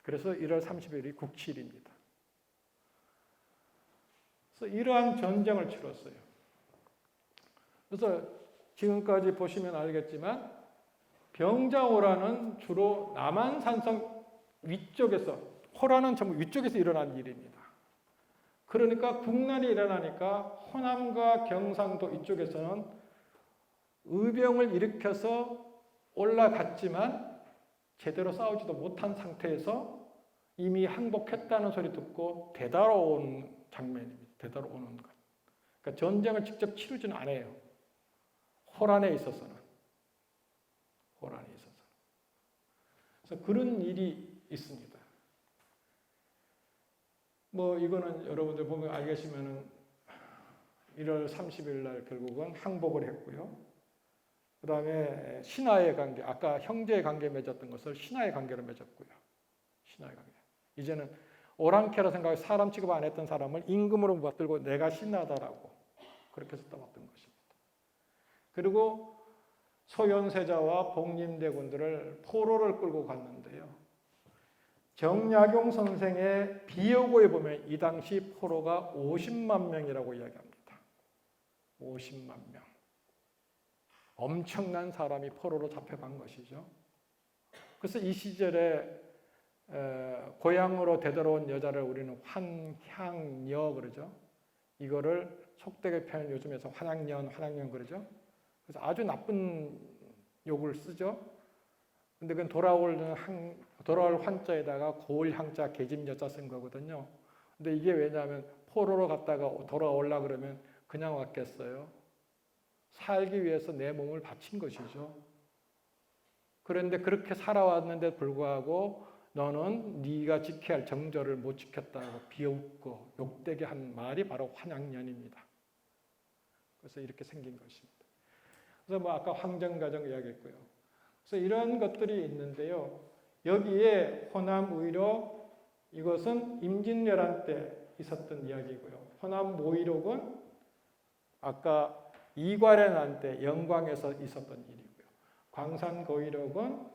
그래서 1월 30일이 국치일입니다. 그래서 이러한 전쟁을 치렀어요. 그래서 지금까지 보시면 알겠지만 병자호란은 주로 남한산성 위쪽에서, 호란은 전부 위쪽에서 일어난 일입니다. 그러니까 국난이 일어나니까 호남과 경상도 이쪽에서는 의병을 일으켜서 올라갔지만 제대로 싸우지도 못한 상태에서 이미 항복했다는 소리 듣고 되돌아온 장면입니다. 되돌아오는 것. 그러니까 전쟁을 직접 치르지는 않아요. 호란에 있어서는. 호란에 있어서. 그래서 그런 일이 있습니다. 뭐 이거는 여러분들 보면 알겠지만은 1월 30일 날 결국은 항복을 했고요. 그 다음에 신하의 관계, 아까 형제의 관계 맺었던 것을 신하의 관계로 맺었고요. 신하의 관계. 이제는 오랑캐라 생각해 사람 취급 안 했던 사람을 임금으로 받들고 내가 신하다라고 그렇게 해서 떠났던 것입니다. 그리고 소현세자와 복림대군들을 포로를 끌고 갔는데요. 정약용 선생의 비여고에 보면 이 당시 포로가 50만 명이라고 이야기합니다. 50만 명. 엄청난 사람이 포로로 잡혀간 것이죠. 그래서 이 시절에 고향으로 되돌아온 여자를 우리는 환향녀 그러죠. 이거를 속되게 표현 요즘에서 환양년 그러죠. 그래서 아주 나쁜 욕을 쓰죠. 근데 그건 돌아올 환자에다가 고을 향자 계집 여자 쓴 거거든요. 근데 이게 왜냐하면 포로로 갔다가 돌아오려 그러면 그냥 왔겠어요. 살기 위해서 내 몸을 바친 것이죠. 그런데 그렇게 살아왔는데 불구하고 너는 네가 지켜야 할 정절을 못 지켰다고 비웃고 욕되게 한 말이 바로 환양년입니다. 그래서 이렇게 생긴 것입니다. 그래서 뭐 아까 황정가정 이야기했고요. 그래서 이런 것들이 있는데요. 여기에 호남의록 이것은 임진왜란 때 있었던 이야기고요. 호남모의록은 아까 이괄의 난 때 영광에서 있었던 일이고요. 광산고의록은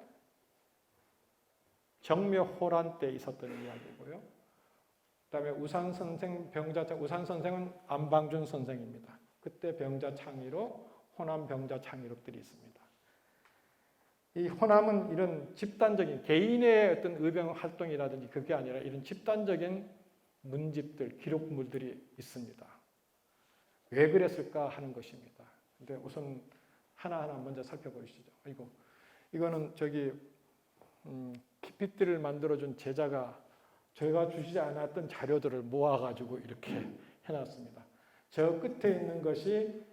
정묘호란 때 있었던 이야기고요. 그다음에 우산선생 병자창, 우산선생은 안방준 선생입니다. 그때 병자창의록, 호남 병자창의록들이 있습니다. 이 호남은 이런 집단적인 개인의 어떤 의병 활동이라든지 그게 아니라 이런 집단적인 문집들, 기록물들이 있습니다. 왜 그랬을까 하는 것입니다. 근데 우선 하나하나 먼저 살펴보시죠. 이거는 PPT를 만들어준 제자가 제가 주시지 않았던 자료들을 모아가지고 이렇게 해놨습니다. 저 끝에 있는 것이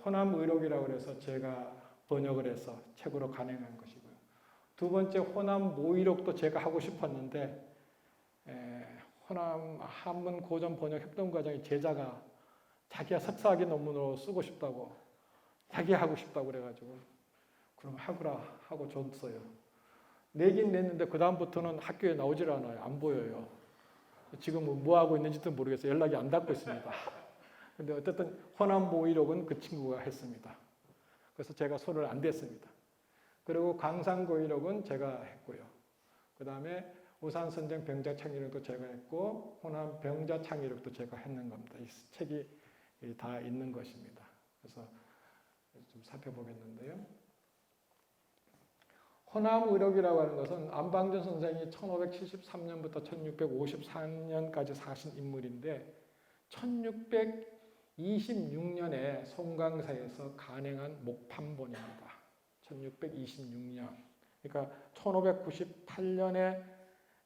호남의록이라고 해서 제가 번역을 해서 책으로 간행한 것이고요. 두 번째 호남모의록도 제가 하고 싶었는데 호남 한문 고전 번역 협동과정의 제자가 자기가 석사학위 논문으로 쓰고 싶다고 자기 하고 싶다고 그래가지고 그럼 하거라 하고 줬어요. 내긴 냈는데 그 다음부터는 학교에 나오질 않아요. 안 보여요. 지금 뭐 하고 있는지도 모르겠어요. 연락이 안 닿고 있습니다. 근데 어쨌든 호남모의록은 그 친구가 했습니다. 그래서 제가 손을 안 댔습니다. 그리고 강산고의록은 제가 했고요. 그 다음에 우산선생 병자창의록도 제가 했고 호남 병자창의록도 제가 했는 겁니다. 이 책이 다 있는 것입니다. 그래서 좀 살펴보겠는데요. 호남의록이라고 하는 것은 안방준 선생이 1573년부터 1654년까지 사신 인물인데 1626년에 송강사에서 간행한 목판본입니다. 1626년. 그러니까 1598년에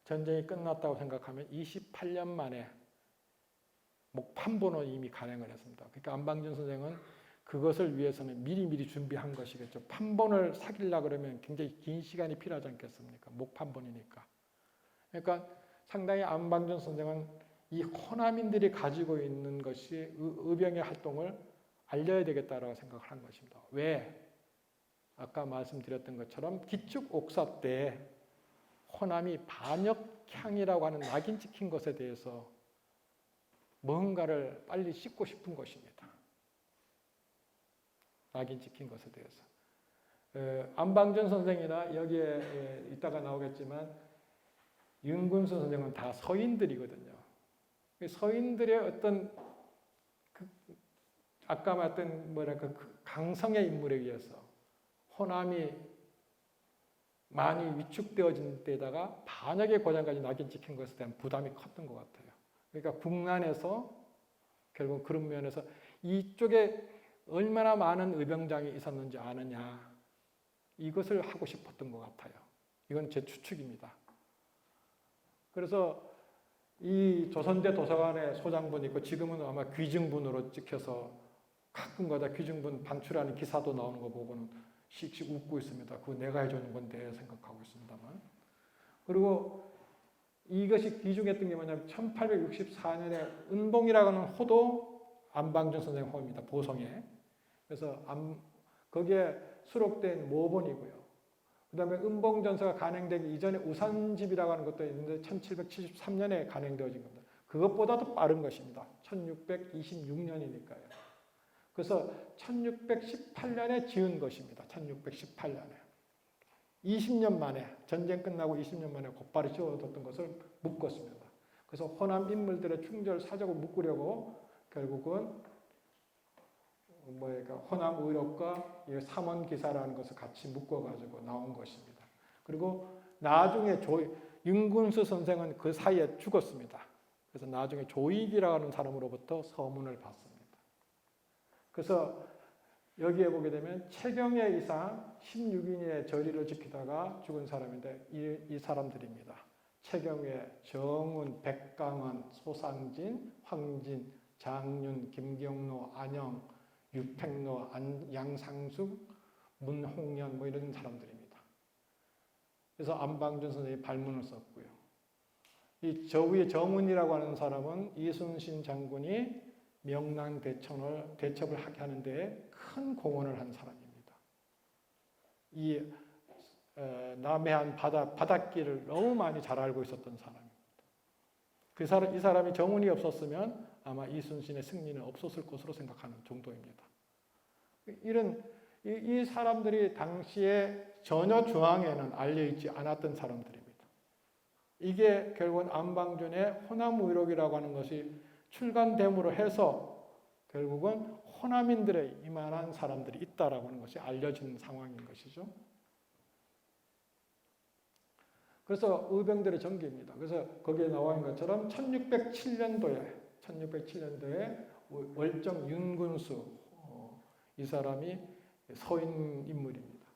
전쟁이 끝났다고 생각하면 28년 만에 목판본을 이미 간행을 했습니다. 그러니까 안방준 선생은 그것을 위해서는 미리미리 준비한 것이겠죠. 판본을 사귀려고 그러면 굉장히 긴 시간이 필요하지 않겠습니까? 목판본이니까. 그러니까 상당히 안방준 선생은 이 호남인들이 가지고 있는 것이 의병의 활동을 알려야 되겠다라고 생각을 한 것입니다. 왜? 아까 말씀드렸던 것처럼 기축옥사 때 호남이 반역향이라고 하는 낙인 찍힌 것에 대해서 뭔가를 빨리 씻고 싶은 것입니다. 낙인 찍힌 것에 대해서. 안방준 선생이나 여기에 이따가 나오겠지만 윤근수 선생은 다 서인들이거든요. 서인들의 어떤 아까 말했던 뭐랄까 강성의 인물에 의해서 호남이 많이 위축되어진 데다가 반역의 고장까지 낙인 찍힌 것에 대한 부담이 컸던 것 같아요. 그러니까 국난에서 결국 그런 면에서 이쪽에 얼마나 많은 의병장이 있었는지 아느냐 이것을 하고 싶었던 것 같아요. 이건 제 추측입니다. 그래서 이 조선대 도서관에 소장본이 있고 지금은 아마 귀증본으로 찍혀서 가끔가다 귀증본 반출하는 기사도 나오는 거 보고는 씩씩 웃고 있습니다. 그거 내가 해주는 건데 생각하고 있습니다만. 그리고 이것이 귀중했던 게 뭐냐면 1864년에 은봉이라는 호도 안방준 선생님 호입니다. 보성에. 그래서 거기에 수록된 모본이고요. 그 다음에 은봉전서가 간행되기 이전에 우산집이라고 하는 것도 있는데 1773년에 간행되어진 겁니다. 그것보다도 빠른 것입니다. 1626년이니까요. 그래서 1618년에 지은 것입니다. 1618년에. 20년 만에, 전쟁 끝나고 20년 만에 곧바로 지어졌던 것을 묶었습니다. 그래서 호남 인물들의 충절 사적을 묶으려고 결국은 호남 의록과 삼원기사라는 것을 같이 묶어가지고 나온 것입니다. 그리고 나중에 윤근수 선생은 그 사이에 죽었습니다. 그래서 나중에 조익이라고 하는 사람으로부터 서문을 받습니다. 그래서 여기에 보게 되면 최경의 이상 16인의 절의를 지키다가 죽은 사람인데 이 사람들입니다. 최경의, 정운, 백강원, 소상진, 황진, 장윤, 김경로, 안영, 유팽로, 양상숙, 문홍연 이런 사람들입니다. 그래서 안방준 선생님이 발문을 썼고요. 이 저위의 정운이라고 하는 사람은 이순신 장군이 명랑 대첩을 하게 하는데 큰 공헌을 한 사람입니다. 이 남해안 바닷길을 너무 많이 잘 알고 있었던 사람입니다. 이 사람이 정운이 없었으면 아마 이순신의 승리는 없었을 것으로 생각하는 정도입니다. 이 사람들이 당시에 전혀 중앙에는 알려있지 않았던 사람들입니다. 이게 결국은 안방준의 호남의록이라고 하는 것이 출간됨으로 해서 결국은 호남인들의 이만한 사람들이 있다라고 하는 것이 알려진 상황인 것이죠. 그래서 의병들의 전기입니다. 그래서 거기에 나와 있는 것처럼 1607년도에 월정 윤근수 이 사람이 서인 인물입니다.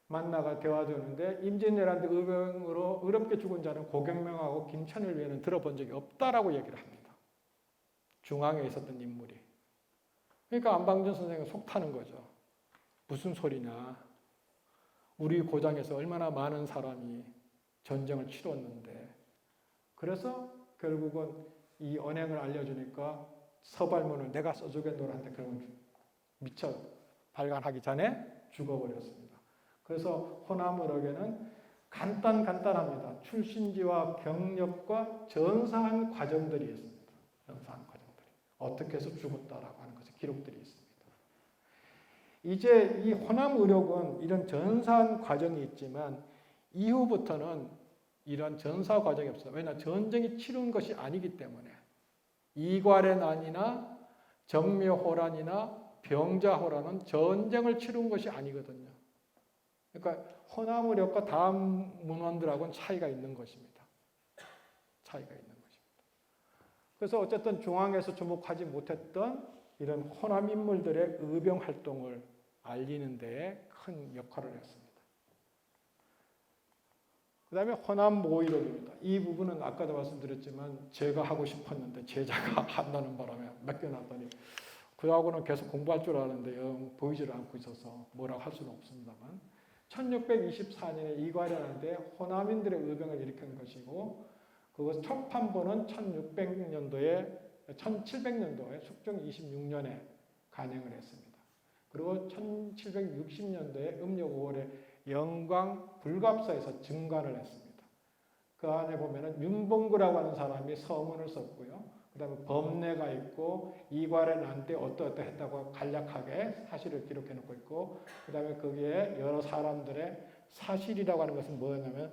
만나가 대화되는데 임진왜란 때 의병으로 어렵게 죽은 자는 고경명하고 김천을 외에는 들어본 적이 없다라고 얘기를 합니다. 중앙에 있었던 인물이. 그러니까 안방준 선생은 속 타는 거죠. 무슨 소리냐. 우리 고장에서 얼마나 많은 사람이 전쟁을 치렀는데 그래서 결국은 이 언행을 알려주니까 서발문을 내가 써주겠노라는데 결국은 미처 발간하기 전에 죽어버렸습니다. 그래서 호남의록에는 간단합니다. 출신지와 경력과 전사한 과정들이 있습니다. 전사한 과정들이. 어떻게 해서 죽었다라고 하는 것이 기록들이 있습니다. 이제 이 호남의록은 이런 전사한 과정이 있지만 이후부터는 이런 전사 과정이 없어요. 왜냐 전쟁이 치른 것이 아니기 때문에 이괄의 난이나 정묘호란이나 병자호란은 전쟁을 치른 것이 아니거든요. 그러니까 호남의록과 다음 문헌들하고는 차이가 있는 것입니다. 차이가 있는 것입니다. 그래서 어쨌든 중앙에서 주목하지 못했던 이런 호남 인물들의 의병 활동을 알리는 데에 큰 역할을 했습니다. 그 다음에 호남 모의록입니다. 이 부분은 아까도 말씀드렸지만 제가 하고 싶었는데 제자가 한다는 바람에 맡겨놨더니 그하고는 계속 공부할 줄 아는데 영 보이지를 않고 있어서 뭐라고 할 수는 없습니다만 1624년에 이괄이라는데 호남인들의 의병을 일으킨 것이고 그것 첫 판본은 1700년도에 숙종 26년에 간행을 했습니다. 그리고 1760년도에 음력 5월에 영광 불갑사에서 증간을 했습니다. 그 안에 보면은 윤봉구라고 하는 사람이 서문을 썼고요. 그 다음에 법례가 있고 이괄의 난 때 어떠했다고 간략하게 사실을 기록해 놓고 있고 그 다음에 거기에 여러 사람들의 사실이라고 하는 것은 뭐냐면